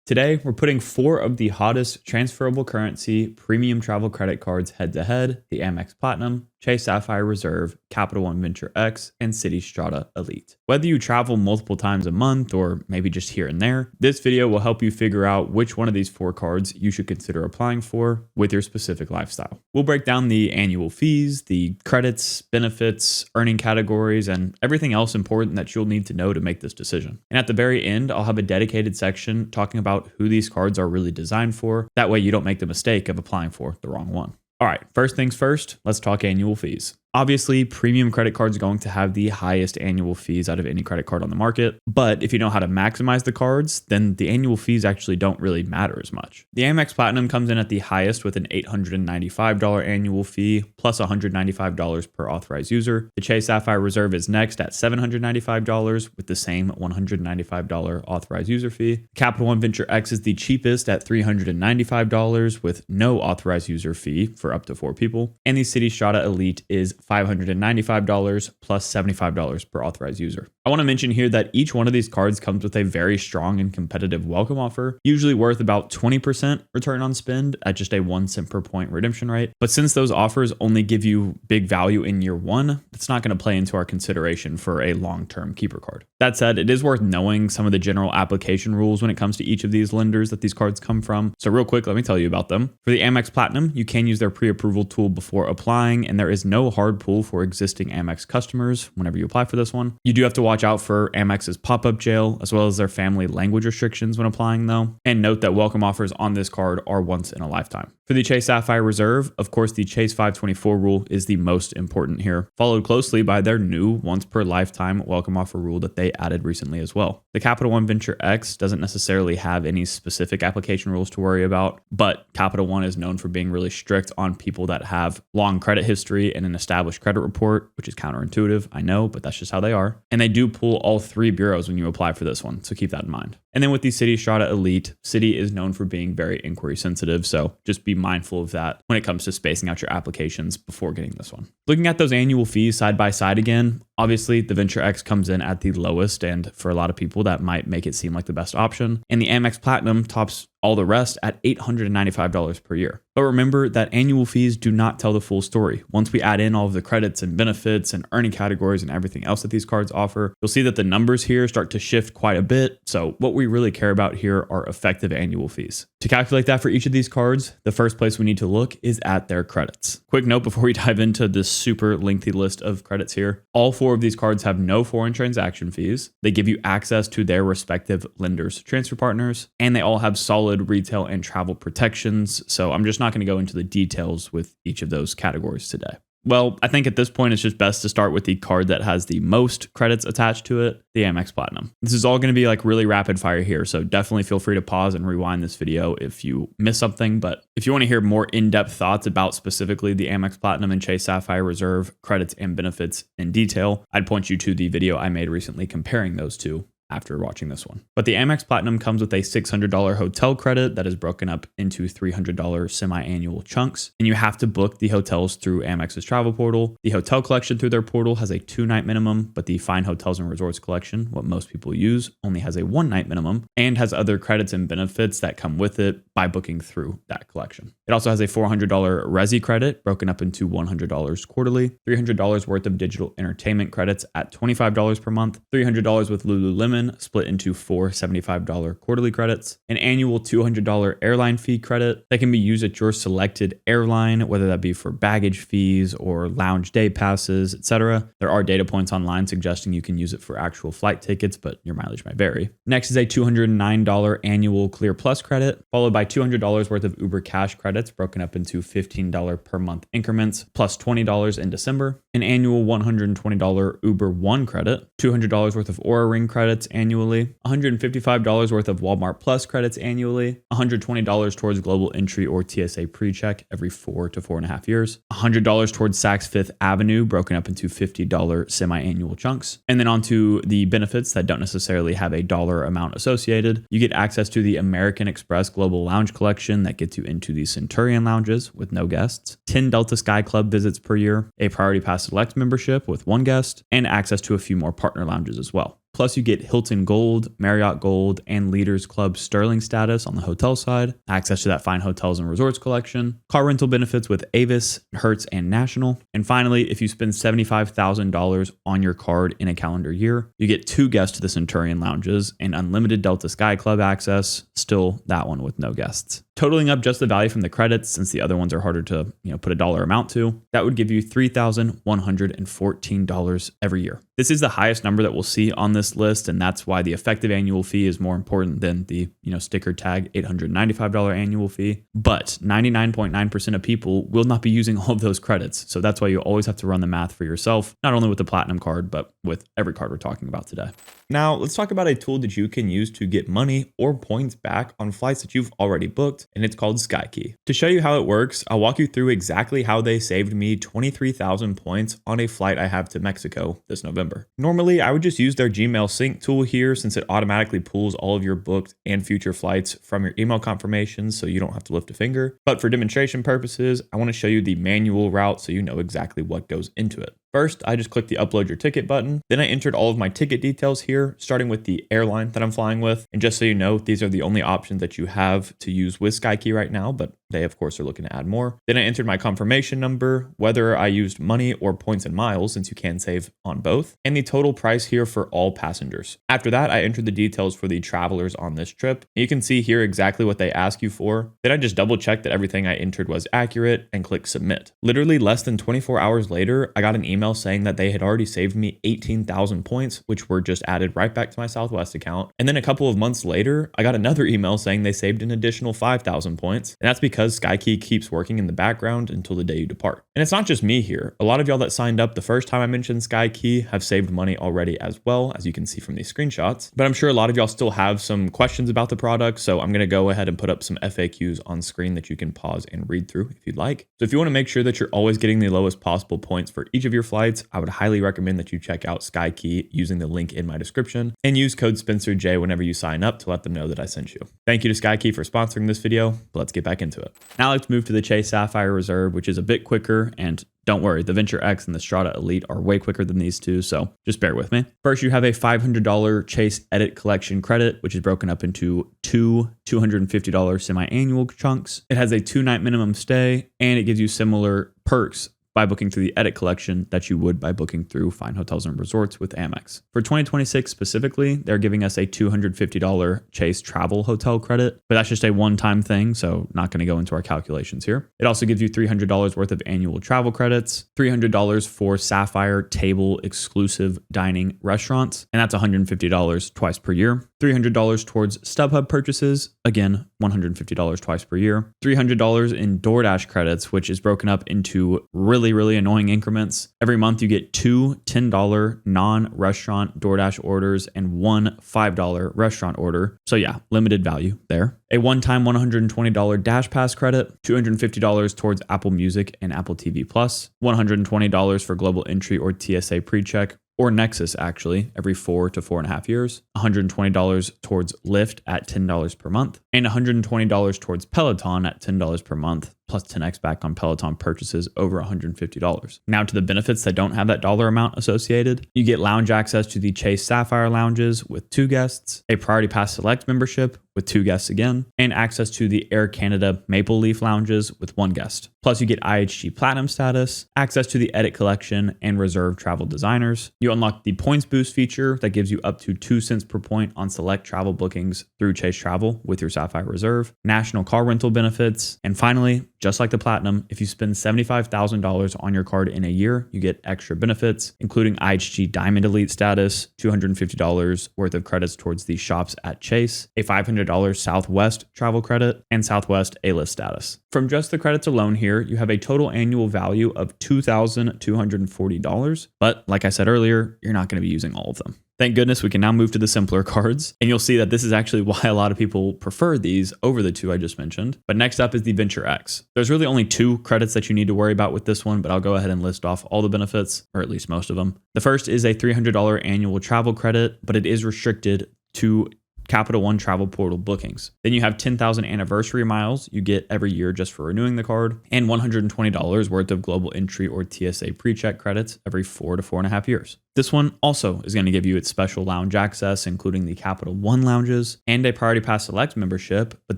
Today, we're putting 4 of the hottest transferable currency premium travel credit cards head to head: the Amex Platinum, Chase Sapphire Reserve, Capital One Venture X, and Citi Strata Elite. Whether you travel multiple times a month or maybe just here and there, this video will help you figure out which one of these 4 cards you should consider applying for with your specific lifestyle. We'll break down the annual fees, the credits, benefits, earning categories, and everything else important that you'll need to know to make this decision. And at the very end, I'll have a dedicated section talking about who these cards are really designed for. That way you don't make the mistake of applying for the wrong one. All right, first things first, let's talk annual fees. Obviously, premium credit cards are going to have the highest annual fees out of any credit card on the market. But if you know how to maximize the cards, then the annual fees actually don't really matter as much. The Amex Platinum comes in at the highest with an $895 annual fee plus $195 per authorized user. The Chase Sapphire Reserve is next at $795 with the same $195 authorized user fee. Capital One Venture X is the cheapest at $395 with no authorized user fee for up to 4 people. And the Citi Strata Elite is $595 plus $75 per authorized user. I want to mention here that each one of these cards comes with a very strong and competitive welcome offer, usually worth about 20% return on spend at just a 1 cent per point redemption rate. But since those offers only give you big value in year 1, it's not going to play into our consideration for a long-term keeper card. That said, it is worth knowing some of the general application rules when it comes to each of these lenders that these cards come from. So real quick, let me tell you about them. For the Amex Platinum, you can use their pre-approval tool before applying, and there is no hard pull for existing Amex customers whenever you apply for this one. You do have to watch out for Amex's pop-up jail as well as their family language restrictions when applying though. And note that welcome offers on this card are once in a lifetime. For the Chase Sapphire Reserve, of course, the Chase 524 rule is the most important here, followed closely by their new once per lifetime welcome offer rule that they added recently as well. The Capital One Venture X doesn't necessarily have any specific application rules to worry about, but Capital One is known for being really strict on people that have long credit history and an established credit report, which is counterintuitive, I know, but that's just how they are. And they do pull all 3 bureaus when you apply for this one, so keep that in mind. And then with the Citi Strata Elite, Citi is known for being very inquiry sensitive, so just be mindful of that when it comes to spacing out your applications before getting this one. Looking at those annual fees side by side again, obviously the Venture X comes in at the lowest, and for a lot of people that might make it seem like the best option. And the Amex Platinum tops all the rest at $895 per year. But remember that annual fees do not tell the full story. Once we add in all of the credits and benefits and earning categories and everything else that these cards offer, you'll see that the numbers here start to shift quite a bit. So what we really care about here are effective annual fees. To calculate that for each of these cards, the first place we need to look is at their credits. Quick note before we dive into this super lengthy list of credits here. All 4 of these cards have no foreign transaction fees. They give you access to their respective lenders' transfer partners, and they all have solid retail and travel protections. So I'm just not going to go into the details with each of those categories today. Well, I think at this point, it's just best to start with the card that has the most credits attached to it, the Amex Platinum. This is all going to be like really rapid fire here, so definitely feel free to pause and rewind this video if you miss something. But if you want to hear more in-depth thoughts about specifically the Amex Platinum and Chase Sapphire Reserve credits and benefits in detail, I'd point you to the video I made recently comparing those two after watching this one. But the Amex Platinum comes with a $600 hotel credit that is broken up into $300 semi-annual chunks, and you have to book the hotels through Amex's travel portal. The hotel collection through their portal has a 2-night minimum, but the Fine Hotels and Resorts collection, what most people use, only has a 1-night minimum and has other credits and benefits that come with it by booking through that collection. It also has a $400 Resi credit broken up into $100 quarterly, $300 worth of digital entertainment credits at $25 per month, $300 with Lululemon split into 4 $75 quarterly credits, an annual $200 airline fee credit that can be used at your selected airline, whether that be for baggage fees or lounge day passes, etc. There are data points online suggesting you can use it for actual flight tickets, but your mileage might vary. Next is a $209 annual Clear Plus credit, followed by $200 worth of Uber Cash credits broken up into $15 per month increments, plus $20 in December, an annual $120 Uber One credit, $200 worth of Aura Ring credits annually, $155 worth of Walmart Plus credits annually, $120 towards global entry or TSA pre-check every 4 to 4.5 years, $100 towards Saks Fifth Avenue broken up into $50 semi-annual chunks, and then onto the benefits that don't necessarily have a dollar amount associated. You get access to the American Express Global Lounge Collection that gets you into the Centurion lounges with no guests, 10 Delta Sky Club visits per year, a Priority Pass Select membership with 1 guest, and access to a few more partner lounges as well. Plus, you get Hilton Gold, Marriott Gold, and Leaders Club Sterling status on the hotel side, access to that fine hotels and resorts collection, car rental benefits with Avis, Hertz, and National. And finally, if you spend $75,000 on your card in a calendar year, you get 2 guests to the Centurion lounges and unlimited Delta Sky Club access, still that one with no guests. Totaling up just the value from the credits, since the other ones are harder to put a dollar amount to, that would give you $3,114 every year. This is the highest number that we'll see on this list, and that's why the effective annual fee is more important than the sticker tag $895 annual fee. But 99.9% of people will not be using all of those credits, so that's why you always have to run the math for yourself, not only with the Platinum card, but with every card we're talking about today. Now, let's talk about a tool that you can use to get money or points back on flights that you've already booked, and it's called SkyKey. To show you how it works, I'll walk you through exactly how they saved me 23,000 points on a flight I have to Mexico this November. Normally, I would just use their Gmail sync tool here, since it automatically pulls all of your booked and future flights from your email confirmations, so you don't have to lift a finger. But for demonstration purposes, I want to show you the manual route so you know exactly what goes into it. First, I just clicked the upload your ticket button. Then I entered all of my ticket details here, starting with the airline that I'm flying with. And just so you know, these are the only options that you have to use with SkyKey right now, but they of course are looking to add more. Then I entered my confirmation number, whether I used money or points and miles, since you can save on both, and the total price here for all passengers. After that, I entered the details for the travelers on this trip. You can see here exactly what they ask you for. Then I just double checked that everything I entered was accurate and click submit. Literally less than 24 hours later, I got an email saying that they had already saved me 18,000 points, which were just added right back to my Southwest account. And then a couple of months later, I got another email saying they saved an additional 5,000 points. And that's because SkyKey keeps working in the background until the day you depart. And it's not just me here. A lot of y'all that signed up the first time I mentioned SkyKey have saved money already as well, as you can see from these screenshots. But I'm sure a lot of y'all still have some questions about the product, so I'm going to go ahead and put up some FAQs on screen that you can pause and read through if you'd like. So if you want to make sure that you're always getting the lowest possible points for each of your flights, I would highly recommend that you check out SkyKey using the link in my description and use code SpencerJ whenever you sign up to let them know that I sent you. Thank you to SkyKey for sponsoring this video, but let's get back into it. Now let's move to the Chase Sapphire Reserve, which is a bit quicker, and don't worry, the Venture X and the Strata Elite are way quicker than these two, so just bear with me. First, you have a $500 Chase Edit Collection credit, which is broken up into 2 $250 semi-annual chunks. It has a 2-night minimum stay, and it gives you similar perks by booking through the Edit Collection that you would by booking through fine hotels and resorts with Amex. For 2026 specifically, they're giving us a $250 Chase Travel Hotel credit, but that's just a one-time thing, so not going to go into our calculations here. It also gives you $300 worth of annual travel credits, $300 for Sapphire Table Exclusive Dining Restaurants, and that's $150 twice per year. $300 towards StubHub purchases, again, $150 twice per year. $300 in DoorDash credits, which is broken up into really annoying increments. Every month you get 2 $10 non-restaurant DoorDash orders and 1 $5 restaurant order. So yeah, limited value there. A one-time $120 Dash Pass credit, $250 towards Apple Music and Apple TV Plus, $120 for global entry or TSA PreCheck, or Nexus actually, every 4 to 4.5 years, $120 towards Lyft at $10 per month, and $120 towards Peloton at $10 per month, plus 10x back on Peloton purchases over $150. Now to the benefits that don't have that dollar amount associated. You get lounge access to the Chase Sapphire lounges with 2 guests, a Priority Pass Select membership with 2 guests again, and access to the Air Canada Maple Leaf lounges with 1 guest. Plus you get IHG Platinum status, access to the Edit Collection and Reserve Travel Designers. You unlock the Points Boost feature that gives you up to 2 cents per point on select travel bookings through Chase Travel with your Sapphire Reserve, national car rental benefits, and finally, just like the Platinum, if you spend $75,000 on your card in a year, you get extra benefits, including IHG Diamond Elite status, $250 worth of credits towards the shops at Chase, a $500 Southwest travel credit, and Southwest A-list status. From just the credits alone here, you have a total annual value of $2,240, but like I said earlier, you're not going to be using all of them. Thank goodness we can now move to the simpler cards, and you'll see that this is actually why a lot of people prefer these over the 2 I just mentioned. But next up is the Venture X. There's really only 2 credits that you need to worry about with this one, but I'll go ahead and list off all the benefits, or at least most of them. The first is a $300 annual travel credit, but it is restricted to Capital One travel portal bookings. Then you have 10,000 anniversary miles you get every year just for renewing the card, and $120 worth of global entry or TSA PreCheck credits every 4 to 4.5 years. This one also is going to give you its special lounge access, including the Capital One lounges and a Priority Pass Select membership, but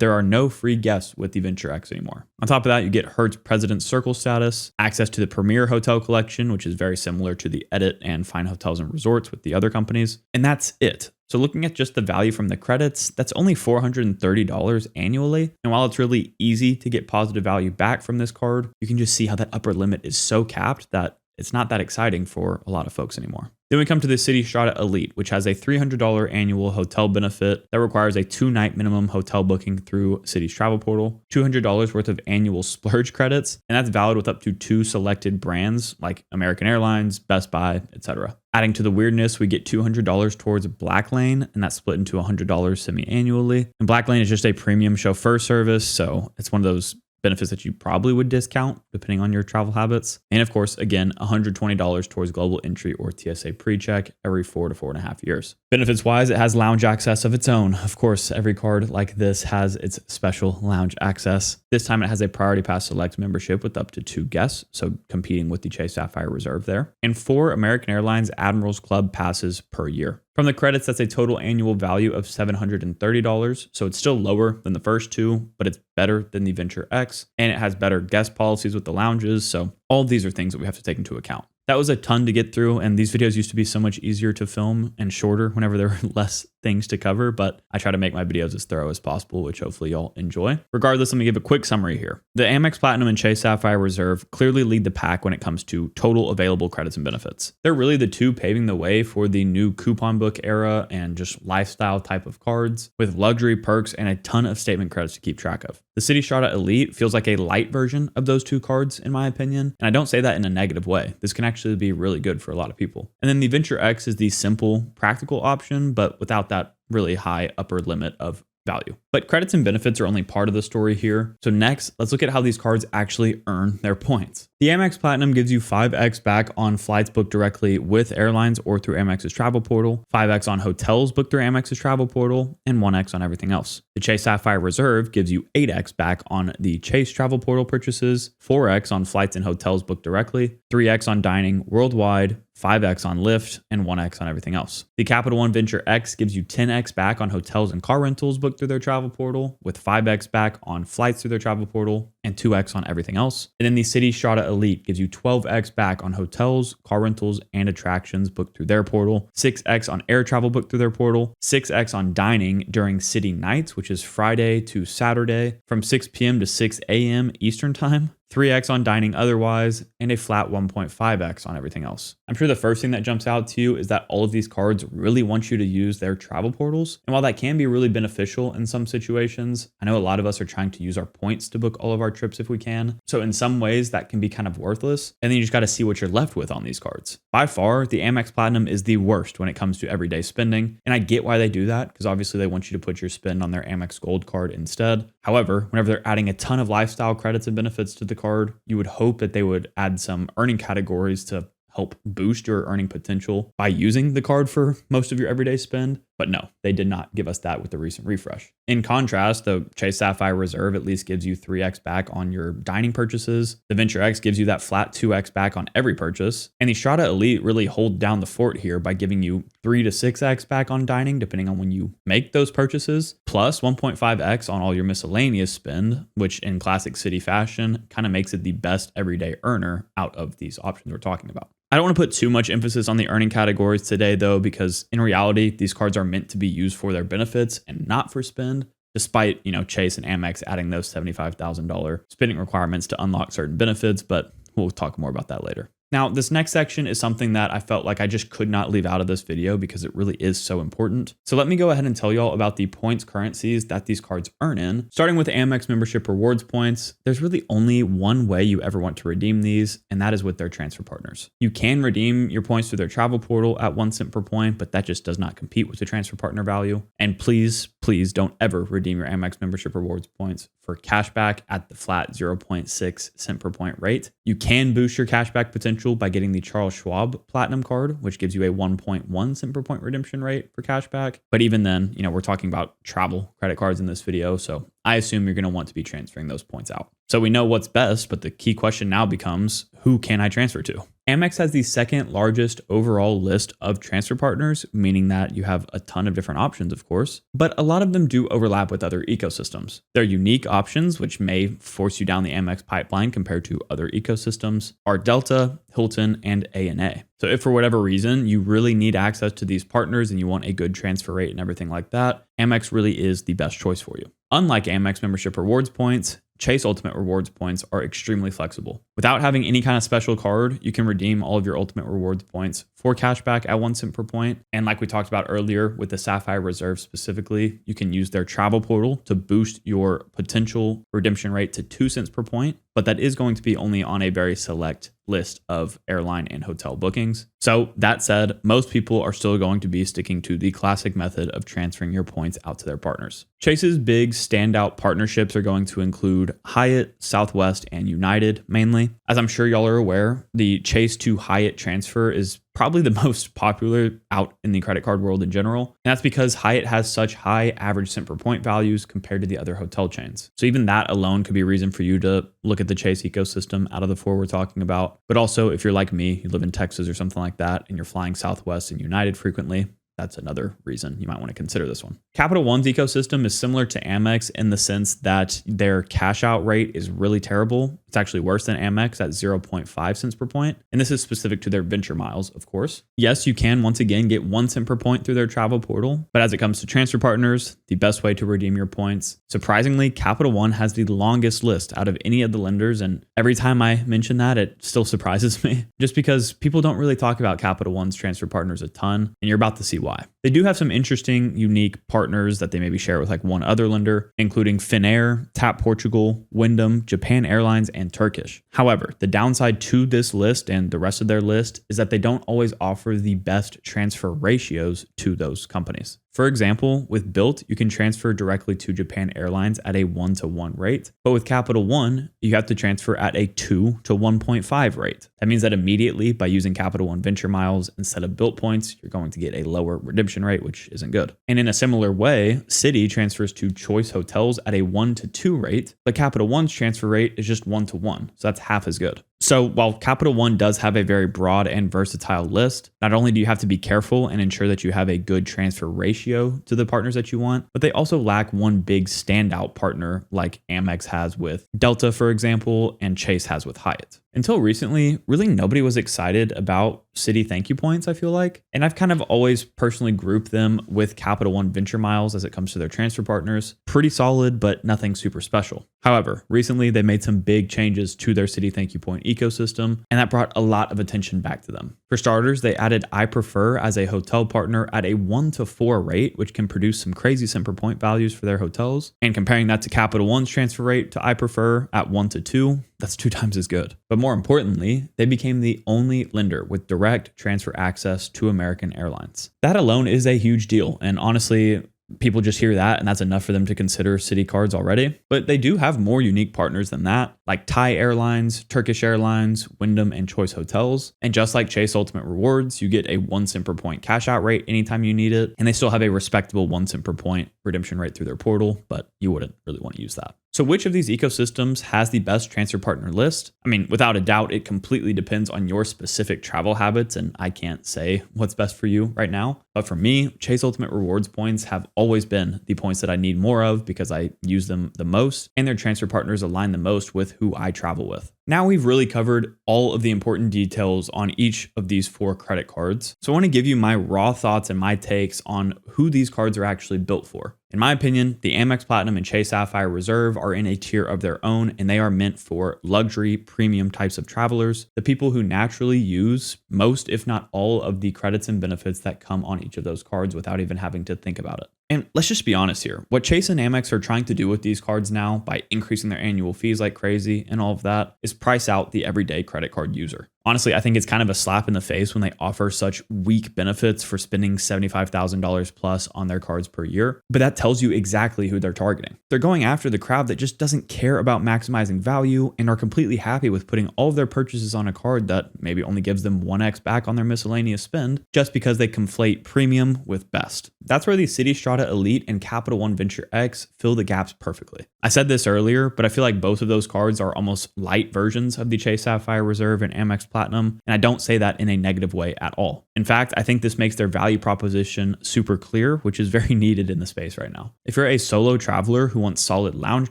there are no free guests with the Venture X anymore. On top of that, you get Hertz President's Circle status, access to the Premier Hotel Collection, which is very similar to the Edit and Fine Hotels and Resorts with the other companies, and that's it. So looking at just the value from the credits, that's only $430 annually. And while it's really easy to get positive value back from this card, you can just see how that upper limit is so capped that it's not that exciting for a lot of folks anymore. Then we come to the Citi Strata Elite, which has a $300 annual hotel benefit that requires a 2-night minimum hotel booking through Citi's travel portal, $200 worth of annual splurge credits, and that's valid with up to 2 selected brands like American Airlines, Best Buy, etc. Adding to the weirdness, we get $200 towards Black Lane, and that's split into $100 semi-annually. And Black Lane is just a premium chauffeur service, so it's one of those benefits that you probably would discount depending on your travel habits. And of course, again, $120 towards global entry or TSA pre-check every 4 to 4.5 years. Benefits wise, it has lounge access of its own. Of course, every card like this has its special lounge access. This time it has a Priority Pass Select membership with up to 2 guests, so competing with the Chase Sapphire Reserve there, and 4 American Airlines Admirals Club passes per year. From the credits, that's a total annual value of $730, so it's still lower than the first 2, but it's better than the Venture X, and it has better guest policies with the lounges, so all of these are things that we have to take into account. That was a ton to get through, and these videos used to be so much easier to film and shorter whenever there were less things to cover, but I try to make my videos as thorough as possible, which hopefully y'all enjoy. Regardless, let me give a quick summary here. The Amex Platinum and Chase Sapphire Reserve clearly lead the pack when it comes to total available credits and benefits. They're really the two paving the way for the new coupon book era and just lifestyle type of cards with luxury perks and a ton of statement credits to keep track of. The Citi Strata Elite feels like a light version of those 2 cards in my opinion, and I don't say that in a negative way. This can actually be really good for a lot of people. And then the Venture X is the simple, practical option, but without that really high upper limit of value. But credits and benefits are only part of the story here. So next, let's look at how these cards actually earn their points. The Amex Platinum gives you 5x back on flights booked directly with airlines or through Amex's travel portal, 5x on hotels booked through Amex's travel portal, and 1x on everything else. The Chase Sapphire Reserve gives you 8x back on the Chase travel portal purchases, 4x on flights and hotels booked directly, 3x on dining worldwide, 5x on Lyft, and 1x on everything else. The Capital One Venture X gives you 10x back on hotels and car rentals booked through their travel portal, with 5x back on flights through their travel portal, and 2x on everything else. And then the Citi Strata Elite gives you 12x back on hotels, car rentals, and attractions booked through their portal, 6x on air travel booked through their portal, 6x on dining during city nights, which is Friday to Saturday from 6 p.m. to 6 a.m. Eastern Time, 3x on dining otherwise, and a flat 1.5x on everything else. I'm sure the first thing that jumps out to you is that all of these cards really want you to use their travel portals. And while that can be really beneficial in some situations, I know a lot of us are trying to use our points to book all of our trips if we can. So in some ways that can be kind of worthless. And then you just got to see what you're left with on these cards. By far, the Amex Platinum is the worst when it comes to everyday spending. And I get why they do that, because obviously they want you to put your spend on their Amex Gold card instead. However, whenever they're adding a ton of lifestyle credits and benefits to the card, you would hope that they would add some earning categories to help boost your earning potential by using the card for most of your everyday spend. But no, they did not give us that with the recent refresh. In contrast, the Chase Sapphire Reserve at least gives you 3x back on your dining purchases. The Venture X gives you that flat 2x back on every purchase. And the Strata Elite really hold down the fort here by giving you 3 to 6x back on dining, depending on when you make those purchases, plus 1.5x on all your miscellaneous spend, which in classic Citi fashion kind of makes it the best everyday earner out of these options we're talking about. I don't want to put too much emphasis on the earning categories today, though, because in reality, these cards are meant to be used for their benefits and not for spend, despite, Chase and Amex adding those $75,000 spending requirements to unlock certain benefits, but we'll talk more about that later. Now, this next section is something that I felt like I just could not leave out of this video because it really is so important. So let me go ahead and tell y'all about the points currencies that these cards earn in. Starting with Amex membership rewards points, there's really only one way you ever want to redeem these, and that is with their transfer partners. You can redeem your points through their travel portal at 1 cent per point, but that just does not compete with the transfer partner value. And please don't ever redeem your Amex membership rewards points for cashback at the flat 0.6 cent per point rate. You can boost your cashback potential by getting the Charles Schwab Platinum card, which gives you a 1.1 cent per point redemption rate for cashback. But even then, we're talking about travel credit cards in this video, so I assume you're going to want to be transferring those points out. So we know what's best, but the key question now becomes, who can I transfer to? Amex has the second largest overall list of transfer partners, meaning that you have a ton of different options, of course, but a lot of them do overlap with other ecosystems. They're unique options, which may force you down the Amex pipeline compared to other ecosystems, are Delta, Hilton, and ANA. So if for whatever reason you really need access to these partners and you want a good transfer rate and everything like that, Amex really is the best choice for you. Unlike Amex membership rewards points, Chase Ultimate Rewards points are extremely flexible. Without having any kind of special card, you can redeem all of your Ultimate Rewards points for cashback at 1 cent per point. And like we talked about earlier with the Sapphire Reserve specifically, you can use their travel portal to boost your potential redemption rate to 2 cents per point. But that is going to be only on a very select list of airline and hotel bookings. So that said, most people are still going to be sticking to the classic method of transferring your points out to their partners. Chase's big standout partnerships are going to include Hyatt, Southwest, and United mainly. As I'm sure y'all are aware, the Chase to Hyatt transfer is probably the most popular out in the credit card world in general. And that's because Hyatt has such high average cent per point values compared to the other hotel chains. So even that alone could be a reason for you to look at the Chase ecosystem out of the four we're talking about. But also if you're like me, you live in Texas or something like that, and you're flying Southwest and United frequently, that's another reason you might want to consider this one. Capital One's ecosystem is similar to Amex in the sense that their cash out rate is really terrible. It's actually worse than Amex at 0.5 cents per point. And this is specific to their venture miles, of course. Yes, you can once again get 1 cent per point through their travel portal. But as it comes to transfer partners, the best way to redeem your points, surprisingly, Capital One has the longest list out of any of the lenders. And every time I mention that, it still surprises me just because people don't really talk about Capital One's transfer partners a ton. And you're about to see why. They do have some interesting, unique partners that they maybe share with like one other lender, including Finnair, Tap Portugal, Wyndham, Japan Airlines, and Turkish. However, the downside to this list and the rest of their list is that they don't always offer the best transfer ratios to those companies. For example, with Bilt, you can transfer directly to Japan Airlines at a 1-to-1 rate, but with Capital One, you have to transfer at a 2-to-1.5 rate. That means that immediately by using Capital One Venture Miles instead of Bilt points, you're going to get a lower redemption rate, which isn't good. And in a similar way, Citi transfers to Choice Hotels at a 1-to-2 rate, but Capital One's transfer rate is just 1-to-1, so that's half as good. So while Capital One does have a very broad and versatile list, not only do you have to be careful and ensure that you have a good transfer ratio to the partners that you want, but they also lack one big standout partner like Amex has with Delta, for example, and Chase has with Hyatt. Until recently, really nobody was excited about Citi thank you points, I feel like. And I've kind of always personally grouped them with Capital One Venture Miles as it comes to their transfer partners. Pretty solid, but nothing super special. However, recently they made some big changes to their Citi thank you point ecosystem, and that brought a lot of attention back to them. For starters, they added I Prefer as a hotel partner at a 1-to-4 rate, which can produce some crazy cent per point values for their hotels. And comparing that to Capital One's transfer rate to I Prefer at 1-to-2, that's 2 times as good. But more importantly, they became the only lender with direct transfer access to American Airlines. That alone is a huge deal. And honestly, people just hear that and that's enough for them to consider Citi cards already. But they do have more unique partners than that, like Thai Airlines, Turkish Airlines, Wyndham, and Choice Hotels. And just like Chase Ultimate Rewards, you get a 1 cent per point cash out rate anytime you need it. And they still have a respectable 1 cent per point redemption rate through their portal, but you wouldn't really want to use that. So which of these ecosystems has the best transfer partner list? I mean, without a doubt, it completely depends on your specific travel habits, and I can't say what's best for you right now. But for me, Chase Ultimate Rewards points have always been the points that I need more of because I use them the most, and their transfer partners align the most with who I travel with. Now we've really covered all of the important details on each of these 4 credit cards. So I want to give you my raw thoughts and my takes on who these cards are actually built for. In my opinion, the Amex Platinum and Chase Sapphire Reserve are in a tier of their own, and they are meant for luxury, premium types of travelers, the people who naturally use most, if not all, of the credits and benefits that come on each of those cards without even having to think about it. And let's just be honest here. What Chase and Amex are trying to do with these cards now by increasing their annual fees like crazy and all of that is price out the everyday credit card user. Honestly, I think it's kind of a slap in the face when they offer such weak benefits for spending $75,000 plus on their cards per year. But that tells you exactly who they're targeting. They're going after the crowd that just doesn't care about maximizing value and are completely happy with putting all of their purchases on a card that maybe only gives them 1x back on their miscellaneous spend just because they conflate premium with best. That's where the Citi Strata Elite and Capital One Venture X fill the gaps perfectly. I said this earlier, but I feel like both of those cards are almost light versions of the Chase Sapphire Reserve and Amex Platinum, and I don't say that in a negative way at all. In fact, I think this makes their value proposition super clear, which is very needed in the space right now. If you're a solo traveler who wants solid lounge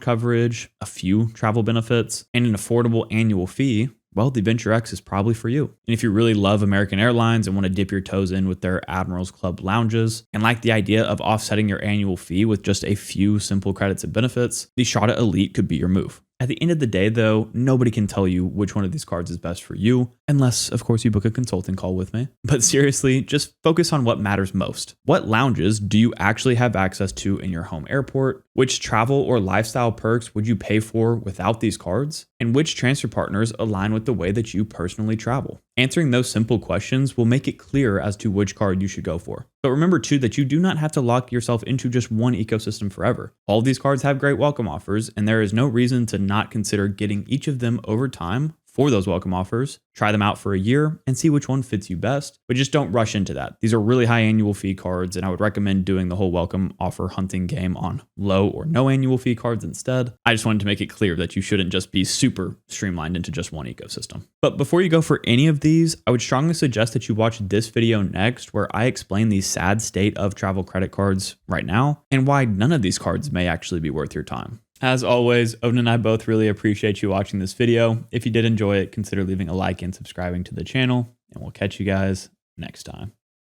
coverage, a few travel benefits, and an affordable annual fee, well, the Venture X is probably for you. And if you really love American Airlines and want to dip your toes in with their Admirals Club lounges and like the idea of offsetting your annual fee with just a few simple credits and benefits, the Strata Elite could be your move. At the end of the day, though, nobody can tell you which one of these cards is best for you, unless, of course, you book a consulting call with me. But seriously, just focus on what matters most. What lounges do you actually have access to in your home airport? Which travel or lifestyle perks would you pay for without these cards? And which transfer partners align with the way that you personally travel? Answering those simple questions will make it clear as to which card you should go for. But remember too that you do not have to lock yourself into just one ecosystem forever. All of these cards have great welcome offers, and there is no reason to not consider getting each of them over time for those welcome offers. Try them out for a year and see which one fits you best, but just don't rush into that. These are really high annual fee cards, and I would recommend doing the whole welcome offer hunting game on low or no annual fee cards instead. I just wanted to make it clear that you shouldn't just be super streamlined into just one ecosystem. But before you go for any of these, I would strongly suggest that you watch this video next, where I explain the sad state of travel credit cards right now and why none of these cards may actually be worth your time. As always, Odin and I both really appreciate you watching this video. If you did enjoy it, consider leaving a like and subscribing to the channel, and we'll catch you guys next time.